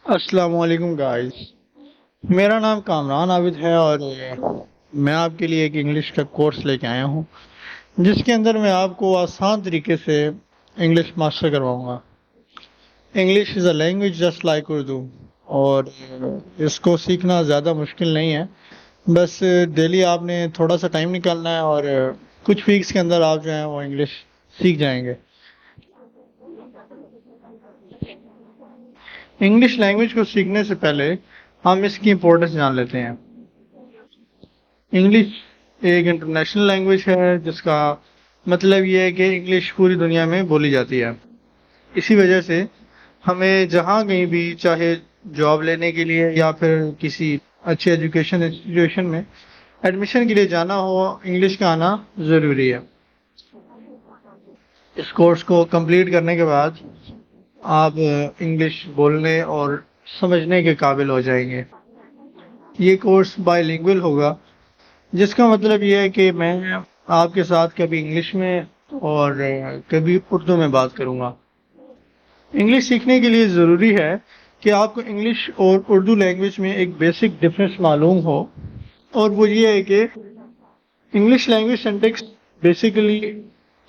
السلام علیکم گائز، میرا نام کامران عابد ہے اور میں آپ کے لیے ایک انگلش کا کورس لے کے آیا ہوں جس کے اندر میں آپ کو آسان طریقے سے انگلش ماسٹر کرواؤں گا۔ English is a language just like Urdu, اور اس کو سیکھنا زیادہ مشکل نہیں ہے۔ بس ڈیلی آپ نے تھوڑا سا ٹائم نکالنا ہے اور کچھ ویکس کے اندر آپ جو ہیں وہ انگلش سیکھ جائیں گے۔ انگلش لینگویج کو سیکھنے سے پہلے ہم اس کی امپورٹنس جان لیتے ہیں۔ انگلش ایک انٹرنیشنل لینگویج ہے جس کا مطلب یہ ہے کہ انگلش پوری دنیا میں بولی جاتی ہے۔ اسی وجہ سے ہمیں جہاں کہیں بھی، چاہے جاب لینے کے لیے یا پھر کسی اچھے ایجوکیشن انسٹیٹیوشن میں ایڈمیشن کے لیے جانا ہو، انگلش کا آنا ضروری ہے۔ اس کورس کو کمپلیٹ کرنے کے بعد آپ انگلش بولنے اور سمجھنے کے قابل ہو جائیں گے۔ یہ کورس بائی لنگوئل ہوگا، جس کا مطلب یہ ہے کہ میں آپ کے ساتھ کبھی انگلش میں اور کبھی اردو میں بات کروں گا۔ انگلش سیکھنے کے لیے ضروری ہے کہ آپ کو انگلش اور اردو لینگویج میں ایک بیسک ڈفرینس معلوم ہو، اور وہ یہ ہے کہ English language syntax basically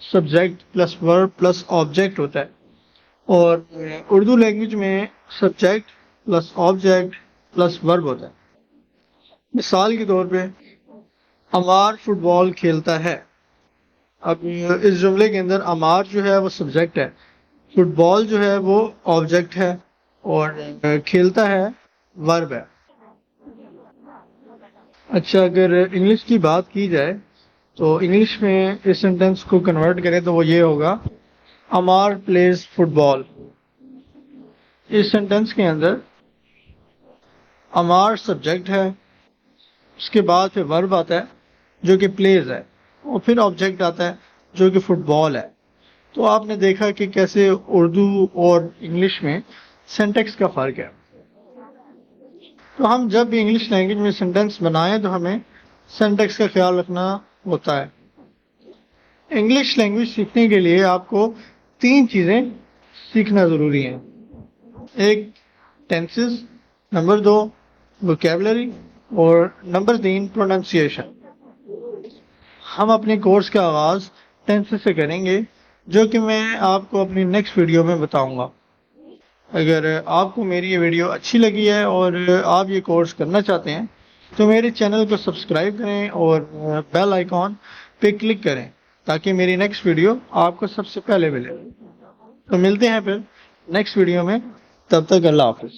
subject plus verb plus object ہوتا ہے، اور اردو لینگویج میں سبجیکٹ پلس آبجیکٹ پلس ورب ہوتا ہے۔ مثال کے طور پہ عمار فٹ بال کھیلتا ہے۔ اب اس جملے کے اندر عمار جو ہے وہ سبجیکٹ ہے، فٹ بال جو ہے وہ آبجیکٹ ہے، اور کھیلتا ہے ورب ہے۔ اچھا، اگر انگلش کی بات کی جائے تو انگلش میں اس سینٹینس کو کنورٹ کریں تو وہ یہ ہوگا: عمار پلیز فٹ بال۔ اس سینٹینس کے اندر عمار سبجیکٹ ہے، اس کے بعد پھر ورب آتا ہے جو کہ پلیز ہے، اور پھر آبجیکٹ آتا ہے جو کہ فٹ بال ہے۔ تو آپ نے دیکھا کہ کیسے اردو اور انگلش میں سینٹیکس کا فرق ہے۔ تو ہم جب بھی انگلش لینگویج میں سینٹینس بنائیں تو ہمیں سینٹیکس کا خیال رکھنا ہوتا ہے۔ انگلش لینگویج سیکھنے کے لیے آپ کو 3 چیزیں سیکھنا ضروری ہیں: ایک ٹینسز، نمبر 2 ووکیبلری، اور نمبر 3 پروننسیشن۔ ہم اپنے کورس کا آغاز ٹینسز سے کریں گے، جو کہ میں آپ کو اپنی نیکسٹ ویڈیو میں بتاؤں گا۔ اگر آپ کو میری یہ ویڈیو اچھی لگی ہے اور آپ یہ کورس کرنا چاہتے ہیں تو میرے چینل کو سبسکرائب کریں اور بیل آئیکن پہ کلک کریں تاکہ میری نیکسٹ ویڈیو آپ کو سب سے پہلے ملے۔ تو ملتے ہیں پھر نیکسٹ ویڈیو میں، تب تک اللہ حافظ۔